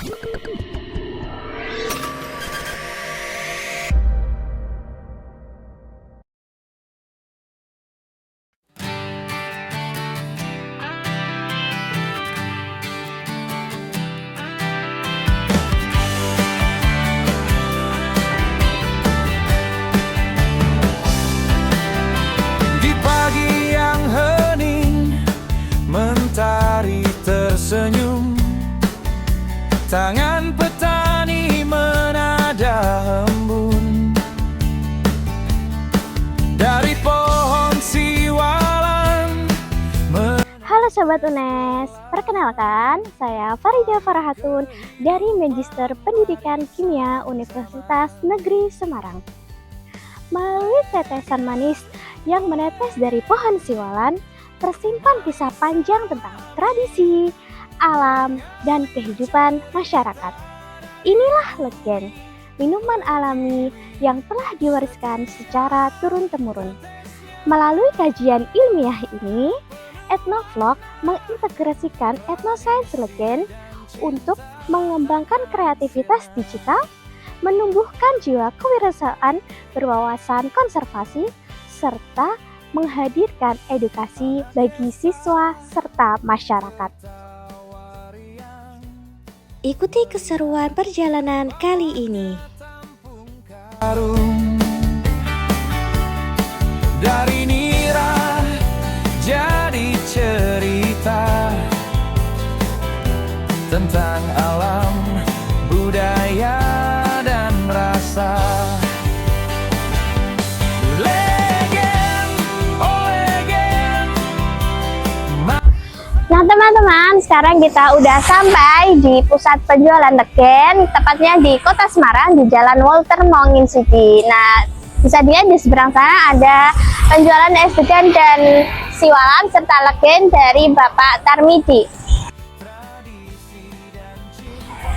Di pagi yang hening, mentari tersenyum, tangan petani menada embun. Dari pohon siwalan. Halo Sobat UNES, perkenalkan saya Farida Farahatun dari Magister Pendidikan Kimia Universitas Negeri Semarang. Melalui tetesan manis yang menetes dari pohon siwalan, tersimpan kisah panjang tentang tradisi, alam, dan kehidupan masyarakat. Inilah Legen, minuman alami yang telah diwariskan secara turun-temurun. Melalui kajian ilmiah ini, Etnovlog mengintegrasikan etnosains Legen untuk mengembangkan kreativitas digital, menumbuhkan jiwa kewirausahaan berwawasan konservasi, serta menghadirkan edukasi bagi siswa serta masyarakat. Ikuti keseruan perjalanan kali ini. Dari nira jadi cerita tentang alam, budaya, dan rasa. Nah teman-teman, sekarang kita udah sampai di pusat penjualan Legen, tepatnya di Kota Semarang di Jalan Walter Monginsiki. Nah, bisa dilihat di seberang sana ada penjualan es degan dan siwalan serta Legen dari Bapak Tarmidi.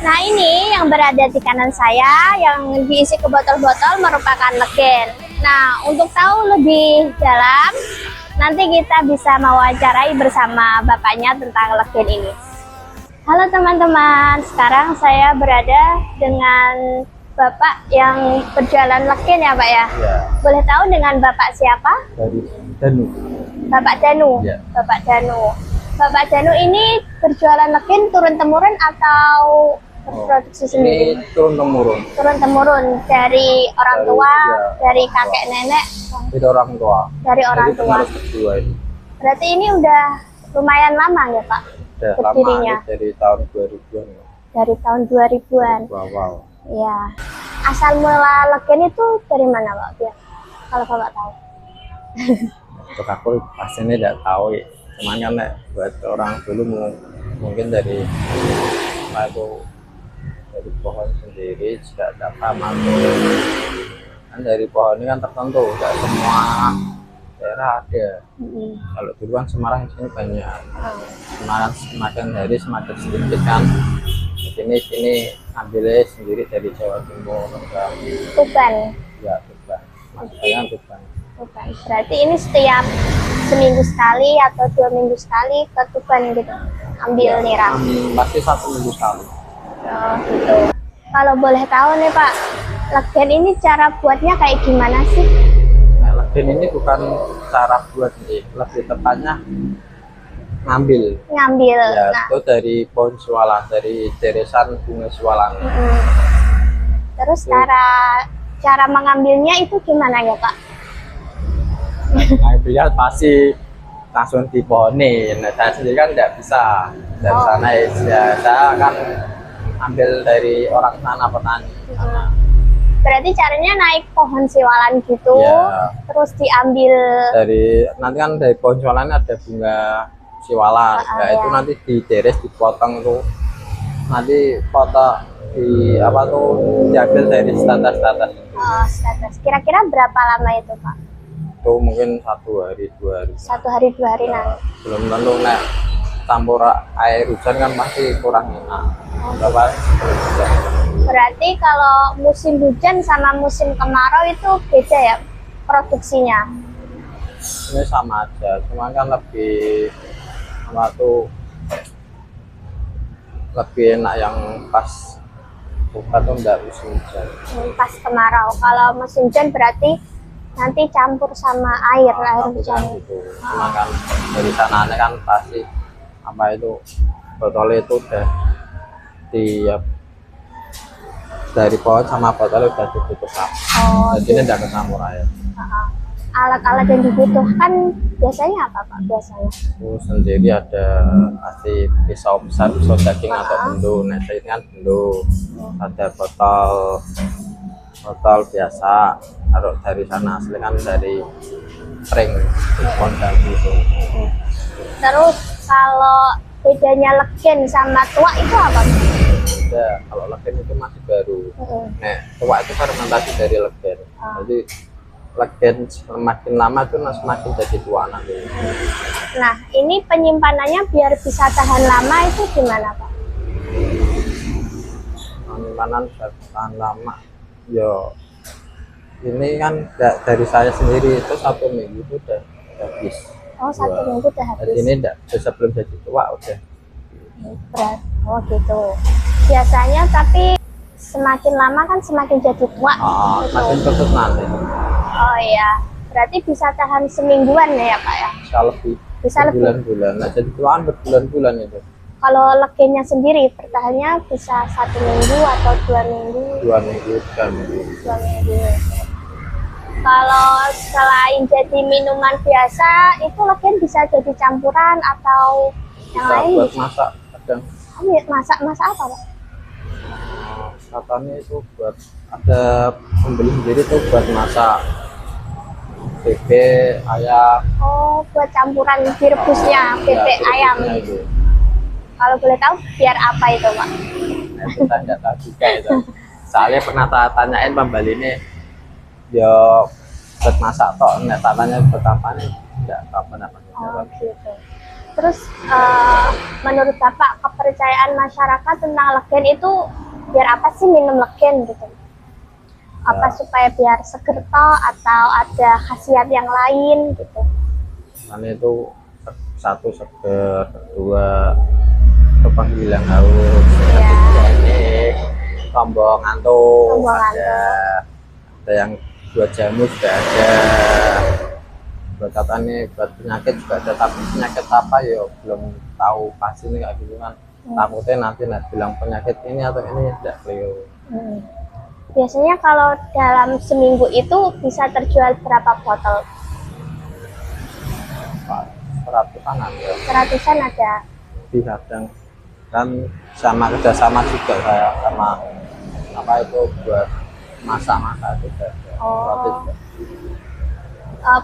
Nah, ini yang berada di kanan saya yang diisi ke botol-botol merupakan Legen. Nah, untuk tahu lebih dalam, nanti kita bisa mewawancarai bersama bapaknya tentang Legen ini. Halo teman-teman, sekarang saya berada dengan bapak yang berjualan Legen ya Pak ya? Ya. Boleh tahu dengan bapak siapa? Dari Danu. Bapak Danu? Ya. Bapak Danu. Bapak Danu ini berjualan Legen turun-temurun atau berproduksi sendiri? Ini turun-temurun. Turun-temurun dari orang tua, ya, dari kakek nenek? Dari orang tua. Dari orang Jadi tua. penerus kedua ini. Berarti ini udah lumayan lama ya Pak? Udah Berdirinya? lama, dari tahun 2000-an. Dari tahun 2000-an? Wow. Iya. Asal mula Legen itu dari mana Pak? Ya, kalau Bapak tahu. Untuk aku pastinya tidak tahu ya. Cuman kan buat orang dulu mungkin dari apa itu, dari pohon sendiri juga ada taman. Kan dari pohon ini kan tertentu, tidak semua daerah ada. Kalau dulu kan Semarang di sini banyak. Semarang semakin hari semakin sedikit kan. Sini ambilnya sendiri dari Jawa Timur. Tuban. Ya, Tuban. Maksudnya Tuban. Tuban. Berarti ini setiap seminggu sekali atau 2 minggu sekali ke Tuban gitu, ambil nira. Pasti 1 minggu sekali. Oh gitu. Kalau boleh tahu nih Pak, Legen ini cara buatnya kayak gimana sih? Nah, Legen ini bukan cara buat nih, lebih tepatnya ngambil. Ngambil. Ya, Nah, itu dari pohon siwalan, dari deresan bunga siwalan. terus cara mengambilnya itu gimana ya Pak? Ngambilnya pasti langsung dipohonin. Nah, saya sendiri kan tidak bisa naik. Ya, saya akan ambil dari orang sana, petani sana. Berarti caranya naik pohon siwalan gitu, Ya. terus diambil. Nanti kan dari pohon siwalan ada bunga siwalan. Nah, itu ya. nanti dideres, dipotong tuh. Nanti potong diambil dari status. Oh, status. Kira-kira berapa lama itu Pak? Itu mungkin 1 hari 2 hari. 1 hari 2 hari Ya, nanti. belum tentu campur air hujan kan masih kurang enak. Berarti kalau musim hujan sama musim kemarau itu beda ya produksinya? Ini sama aja, cuma kan lebih lebih enak yang pas bukan tuh enggak musim hujan. Pas kemarau. Kalau musim hujan berarti nanti campur sama air Bukan hujan. gitu. Cuma kan dari sananya kan pasti apa itu botolnya itu udah di dari pohon sama botolnya udah ditutup rapat. Oh, Jadi ini enggak kecampur air. alat-alat yang dibutuhkan biasanya apa Pak? Biasanya Itu sendiri ada pasti pisau besar, pisau daging atau bendo. Nah ini kan bendo. Ada botol biasa, taruh dari sana asli kan dari ring pohon dan gitu. terus kalau bedanya legen sama tua itu apa? Ada kalau legen itu masih baru. Nah tua itu fermentasi dari legen. Jadi legen semakin lama itu semakin jadi tua nanti. Nah, ini penyimpanannya biar bisa tahan lama itu gimana Pak? Penyimpanan tahan lama. Yo, ini kan dari saya sendiri itu 1 minggu itu udah habis. Oh, 1 minggu udah Jadi habis. ini enggak sebelum jadi tua udah. Berat. Oh gitu. Biasanya tapi semakin lama kan semakin jadi tua. Gitu. Makin cepet nanti. Oh iya. Berarti bisa tahan semingguan ya Pak ya? Bisa lebih. Bisa lebih. Bulan-bulan. Nah, jadi tuaan berbulan-bulan itu. Kalau legennya sendiri bertahannya bisa 1 minggu atau 2 minggu? 2 minggu, 3 minggu. 2 minggu. Kalau selain jadi minuman biasa, itu legen bisa jadi campuran atau yang Bisa lain? buat Bisa. masak kadang. Masak apa Pak? Katanya itu buat ada pembeli sendiri tuh buat masak bebek, ayam. Oh, buat campuran direbusnya bebek Ya, ayam. itu. Kalau boleh tahu biar apa itu Pak? Nah, kita nggak tahu juga itu. Soalnya pernah tanyain pembeli ini, ya buat masak tok. Nggak tanya buat apa nih? Nggak apa-apa. Oh gitu. Terus menurut Bapak kepercayaan masyarakat tentang legen itu biar apa sih minum legen gitu? Apa supaya biar seger toh atau ada khasiat yang lain gitu? Karena itu satu seger, kedua panggilan haus, Iya. tombol ngantuk, Tombol ada yang buat jamu juga ada, buat apa nih, buat penyakit juga ada, tapi penyakit apa ya belum tahu pasti nih kayak gitu kan. Takutnya nanti bilang penyakit ini atau ini tidak clear. Biasanya kalau dalam seminggu itu bisa terjual berapa botol? 100-an ada. 100-an ada. Di kadang kan sama kerjasama juga saya sama apa itu buat masak juga. Oh.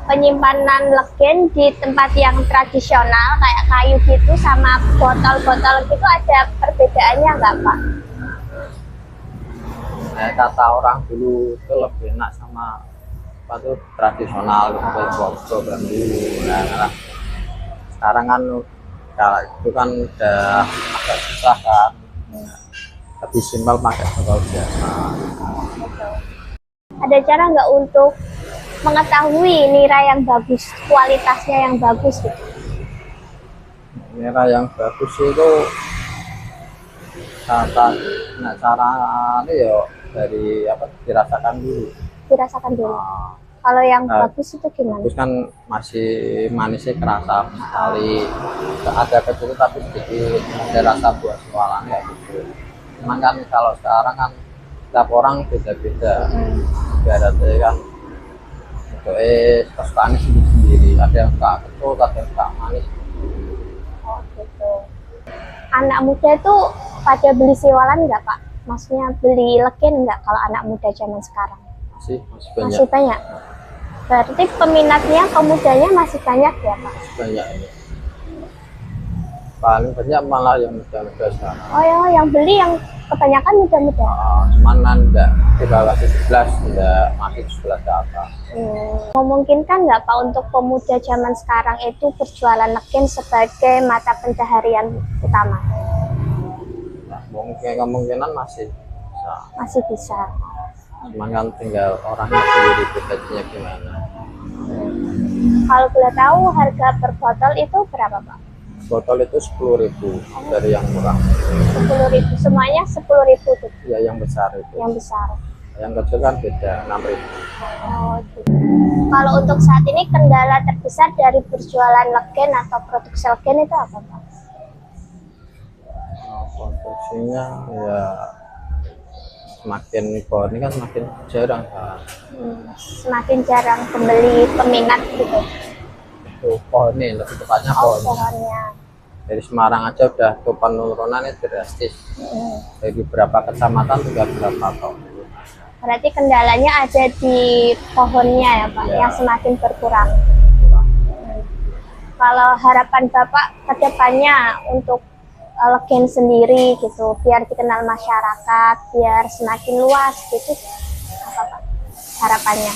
Penyimpanan legen di tempat yang tradisional kayak kayu gitu sama botol-botol gitu ada perbedaannya nggak Pak? Nah, kata orang dulu itu lebih enak sama apa tuh tradisional seperti botol dan dulu. Nah, sekarang kan kalau itu kan udah agak susah kan. Lebih simpel pakai botol biasa. Ada cara nggak untuk mengetahui nira yang bagus, kualitasnya yang bagus gitu? Nira yang bagus itu cara ya dari apa dirasakan dulu. Dirasakan dulu. Kalau yang bagus itu gimana? Terus kan masih manisnya kerasa sekali, ada kecil tapi sedikit ada rasa buah sualan ya gitu. Cuman kan kalau sekarang kan setiap orang beda-beda. Ibaratnya kan untuk kesukaan sendiri, ada yang suka kecut, ada yang suka manis. Oh gitu. Anak muda itu pada beli siwalan nggak Pak? Maksudnya beli legen nggak kalau anak muda zaman sekarang? Masih banyak. Masih banyak. Berarti peminatnya, pemudanya masih banyak ya Pak? Banyak ini. Paling banyak malah yang muda-muda sekarang. Oh ya, yang beli yang kebanyakan muda-muda. Cuman enggak di bawah 17, enggak masih 11 ke atas. Memungkinkan nggak Pak untuk pemuda zaman sekarang itu berjualan legen sebagai mata pencaharian utama? Nah, mungkin kemungkinan masih bisa. Masih bisa. Cuman kan tinggal orangnya sendiri budgetnya gimana. Kalau boleh tahu harga per botol itu berapa Pak? botol itu 10.000 dari yang murah. 10.000 semuanya 10.000 tuh Ya yang besar itu. yang besar. Yang kecil kan beda 6.000. Oh, gitu. Kalau untuk saat ini kendala terbesar dari berjualan legen atau produksi legen itu apa, Pak? Nah, konstruksinya ya semakin pohon ini kan semakin jarang kan. Semakin jarang pembeli peminat gitu. Itu pohon ini lebih tepatnya Oh, pohonnya. pohonnya. Dari Semarang aja udah tuh penurunannya drastis. Dari beberapa kecamatan juga berapa tahun. Berarti kendalanya ada di pohonnya ya, Pak, Ya. yang semakin berkurang. Kalau harapan Bapak ke depannya untuk legen sendiri gitu, biar dikenal masyarakat, biar semakin luas gitu, apa Pak harapannya?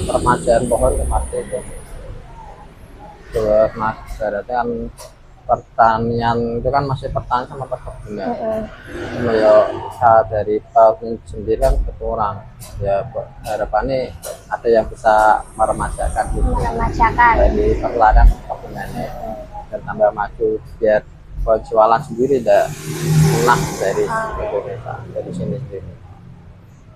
Permajaan pohon itu pasti itu. Terus mas, berarti kan pertanian itu kan masih pertanian sama perkebunan. Cuma ya usaha dari tahun sendiri kan berkurang. Ya harapannya ada yang bisa meremajakan gitu. Masyarakat. Dari perlahan perkebunannya dan tambah maju biar buat jualan sendiri tidak punah dari Indonesia dari sini sendiri.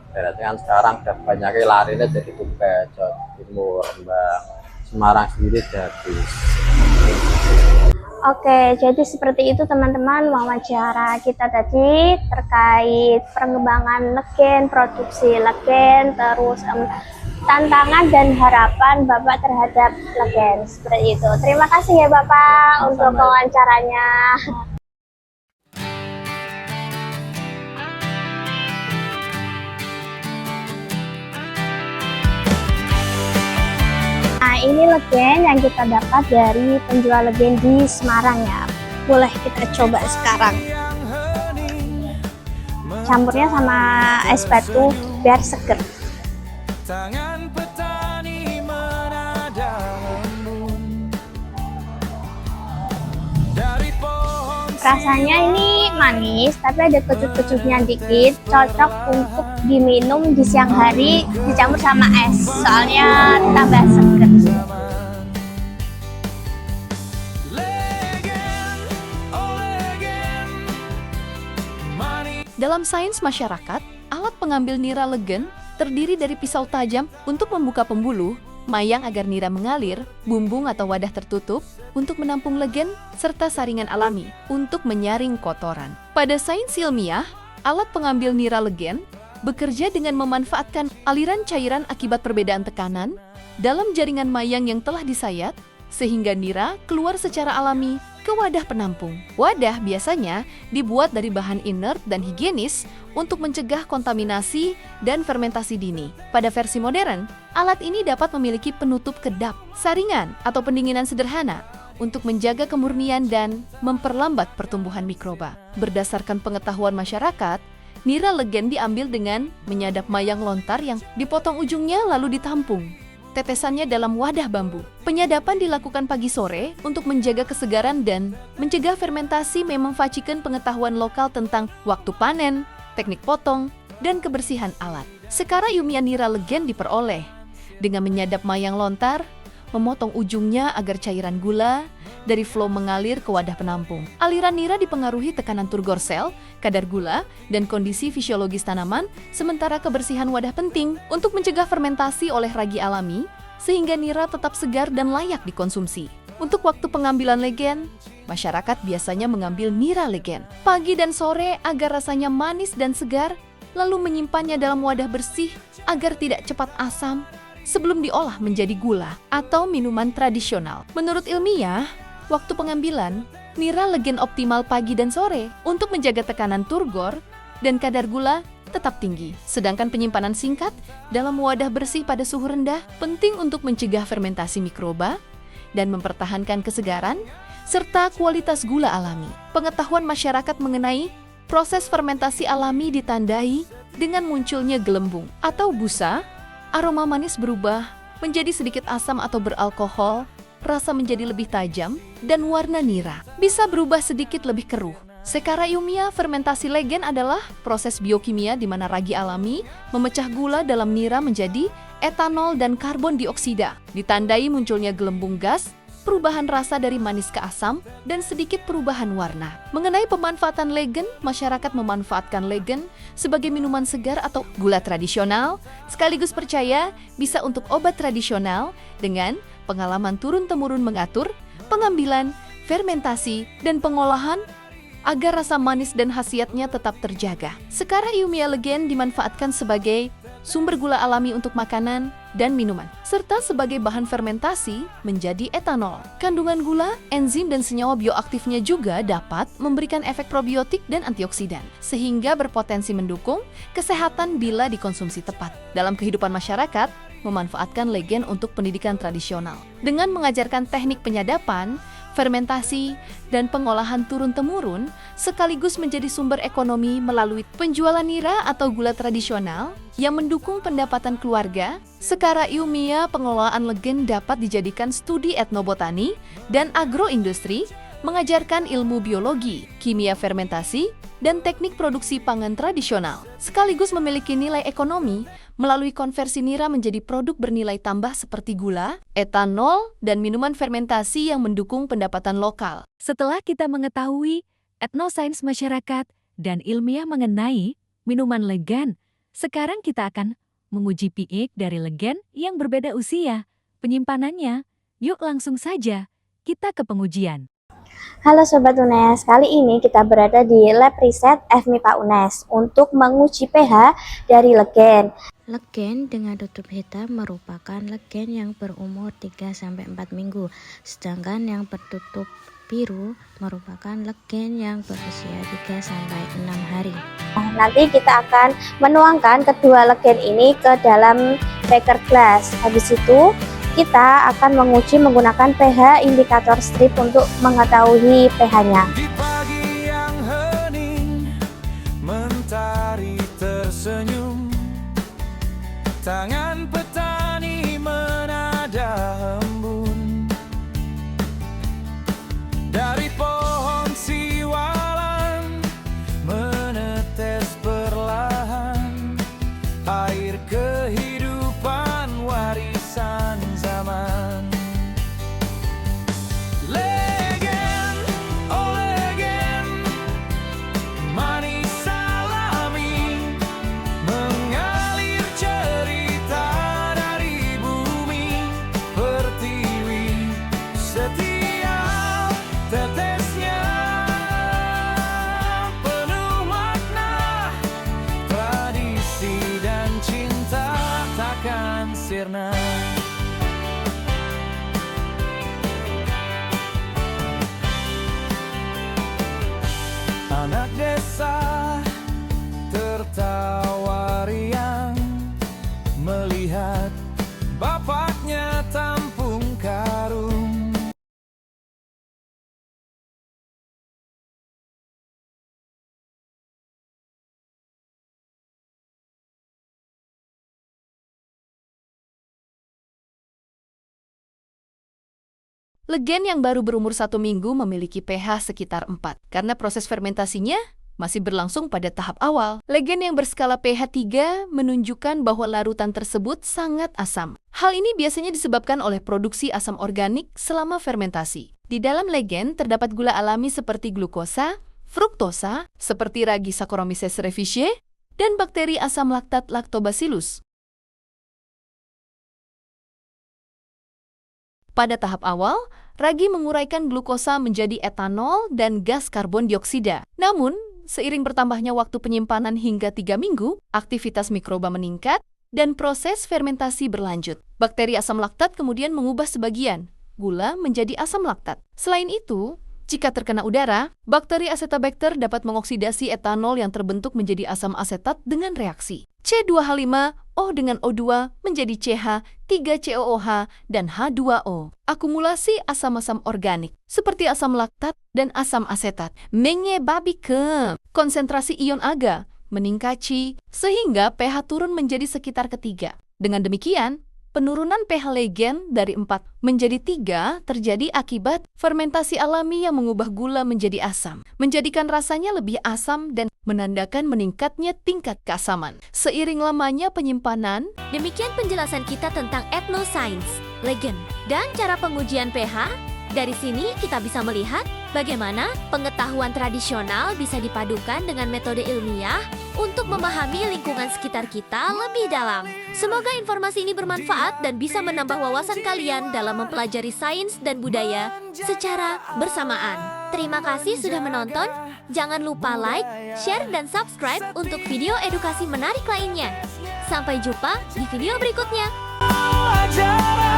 Berarti kan sekarang udah banyak larinya jadi Tugas, Jawa Timur, Rembang, Semarang sendiri jadi. Oke, jadi seperti itu teman-teman wawancara kita tadi terkait pengembangan legen, produksi legen, terus tantangan dan harapan Bapak terhadap legen seperti itu. Terima kasih ya Bapak untuk wawancaranya. Nah, ini legen yang kita dapat dari penjual legen di Semarang ya. Boleh kita coba sekarang. Campurnya sama es batu biar seger. Tangan petani menada embun dari pohon. Rasanya ini manis, tapi ada kecut-kecutnya dikit. Cocok untuk diminum di siang hari dicampur sama es. Soalnya tambah seger. Dalam sains masyarakat, alat pengambil nira legen terdiri dari pisau tajam untuk membuka pembuluh, mayang agar nira mengalir, bumbung atau wadah tertutup untuk menampung legen, serta saringan alami untuk menyaring kotoran. Pada sains ilmiah, alat pengambil nira legen bekerja dengan memanfaatkan aliran cairan akibat perbedaan tekanan dalam jaringan mayang yang telah disayat, sehingga nira keluar secara alami ke wadah penampung. Wadah biasanya dibuat dari bahan inert dan higienis untuk mencegah kontaminasi dan fermentasi dini. Pada versi modern, alat ini dapat memiliki penutup kedap, saringan, atau pendinginan sederhana untuk menjaga kemurnian dan memperlambat pertumbuhan mikroba. Berdasarkan pengetahuan masyarakat, nira legen diambil dengan menyadap mayang lontar yang dipotong ujungnya lalu ditampung. Tetesannya dalam wadah bambu. Penyadapan dilakukan pagi sore untuk menjaga kesegaran dan mencegah fermentasi, memanfaatkan pengetahuan lokal tentang waktu panen, teknik potong, dan kebersihan alat. Secara ilmiah nira legen diperoleh dengan menyadap mayang lontar, memotong ujungnya agar cairan gula dari flow mengalir ke wadah penampung. Aliran nira dipengaruhi tekanan turgor sel, kadar gula, dan kondisi fisiologis tanaman, sementara kebersihan wadah penting untuk mencegah fermentasi oleh ragi alami, sehingga nira tetap segar dan layak dikonsumsi. Untuk waktu pengambilan legen, masyarakat biasanya mengambil nira legen pagi dan sore agar rasanya manis dan segar, lalu menyimpannya dalam wadah bersih agar tidak cepat asam, sebelum diolah menjadi gula atau minuman tradisional. Menurut ilmiah, waktu pengambilan nira legen optimal pagi dan sore untuk menjaga tekanan turgor dan kadar gula tetap tinggi. Sedangkan penyimpanan singkat dalam wadah bersih pada suhu rendah penting untuk mencegah fermentasi mikroba dan mempertahankan kesegaran serta kualitas gula alami. Pengetahuan masyarakat mengenai proses fermentasi alami ditandai dengan munculnya gelembung atau busa. Aroma manis berubah menjadi sedikit asam atau beralkohol, rasa menjadi lebih tajam, dan warna nira bisa berubah sedikit lebih keruh. Secara ilmiah, fermentasi legen adalah proses biokimia di mana ragi alami memecah gula dalam nira menjadi etanol dan karbon dioksida. Ditandai munculnya gelembung gas perubahan rasa dari manis ke asam, dan sedikit perubahan warna. Mengenai pemanfaatan legen, masyarakat memanfaatkan legen sebagai minuman segar atau gula tradisional, sekaligus percaya bisa untuk obat tradisional dengan pengalaman turun-temurun mengatur, pengambilan, fermentasi, dan pengolahan agar rasa manis dan khasiatnya tetap terjaga. Sekarang Iumia Legen dimanfaatkan sebagai sumber gula alami untuk makanan dan minuman, serta sebagai bahan fermentasi menjadi etanol. Kandungan gula, enzim, dan senyawa bioaktifnya juga dapat memberikan efek probiotik dan antioksidan, sehingga berpotensi mendukung kesehatan bila dikonsumsi tepat. Dalam kehidupan masyarakat, memanfaatkan legen untuk pendidikan tradisional. Dengan mengajarkan teknik penyadapan, fermentasi, dan pengolahan turun-temurun, sekaligus menjadi sumber ekonomi melalui penjualan nira atau gula tradisional yang mendukung pendapatan keluarga. Secara Iumia, pengelolaan legen dapat dijadikan studi etnobotani dan agroindustri, mengajarkan ilmu biologi, kimia fermentasi, dan teknik produksi pangan tradisional, sekaligus memiliki nilai ekonomi melalui konversi nira menjadi produk bernilai tambah seperti gula, etanol, dan minuman fermentasi yang mendukung pendapatan lokal. Setelah kita mengetahui etnosains masyarakat dan ilmiah mengenai minuman legen, sekarang kita akan menguji pH dari legen yang berbeda usia, penyimpanannya. Yuk langsung saja kita ke pengujian. Halo Sobat UNES, kali ini kita berada di Lab Riset FMIPA UNES untuk menguji pH dari legen. Legen dengan tutup hitam merupakan legen yang berumur 3-4 minggu, sedangkan yang bertutup biru merupakan legen yang berusia 3-6 hari. Nanti kita akan menuangkan kedua legen ini ke dalam beker glass. Habis itu kita akan menguji menggunakan pH indikator strip untuk mengetahui pH-nya. Di pagi yang hening, mentari tersenyum, tangan petani menada embun. Dari pohon siwalan menetes perlahan air kehidupan warisan zaman. Legen, oh legen, manis alami, mengalir cerita dari bumi pertiwi. Setiap tetesnya penuh makna, tradisi dan cinta takkan sirna. Anak desa tertawa riang melihat bapaknya tampung karung. Legen yang baru berumur 1 minggu memiliki pH sekitar 4, karena proses fermentasinya masih berlangsung pada tahap awal. Legen yang berskala pH 3 menunjukkan bahwa larutan tersebut sangat asam. Hal ini biasanya disebabkan oleh produksi asam organik selama fermentasi. Di dalam legen terdapat gula alami seperti glukosa, fruktosa, seperti ragi Saccharomyces cerevisiae, dan bakteri asam laktat Lactobacillus. Pada tahap awal, ragi menguraikan glukosa menjadi etanol dan gas karbon dioksida. Namun, seiring bertambahnya waktu penyimpanan hingga 3 minggu, aktivitas mikroba meningkat dan proses fermentasi berlanjut. Bakteri asam laktat kemudian mengubah sebagian gula menjadi asam laktat. Selain itu, jika terkena udara, bakteri Acetobacter dapat mengoksidasi etanol yang terbentuk menjadi asam asetat dengan reaksi C2H5O dengan O2 menjadi CH3COOH dan H2O. Akumulasi asam-asam organik seperti asam laktat dan asam asetat menyebabkan konsentrasi ion Ag meningkat sehingga pH turun menjadi sekitar ketiga. Dengan demikian, penurunan pH legen dari 4 menjadi 3 terjadi akibat fermentasi alami yang mengubah gula menjadi asam, menjadikan rasanya lebih asam dan menandakan meningkatnya tingkat keasaman. Seiring lamanya penyimpanan, Demikian penjelasan kita tentang etnosains, legen, dan cara pengujian pH Dari sini kita bisa melihat bagaimana pengetahuan tradisional bisa dipadukan dengan metode ilmiah untuk memahami lingkungan sekitar kita lebih dalam. Semoga informasi ini bermanfaat dan bisa menambah wawasan kalian dalam mempelajari sains dan budaya secara bersamaan. Terima kasih sudah menonton. Jangan lupa like, share, dan subscribe untuk video edukasi menarik lainnya. Sampai jumpa di video berikutnya. Ajaran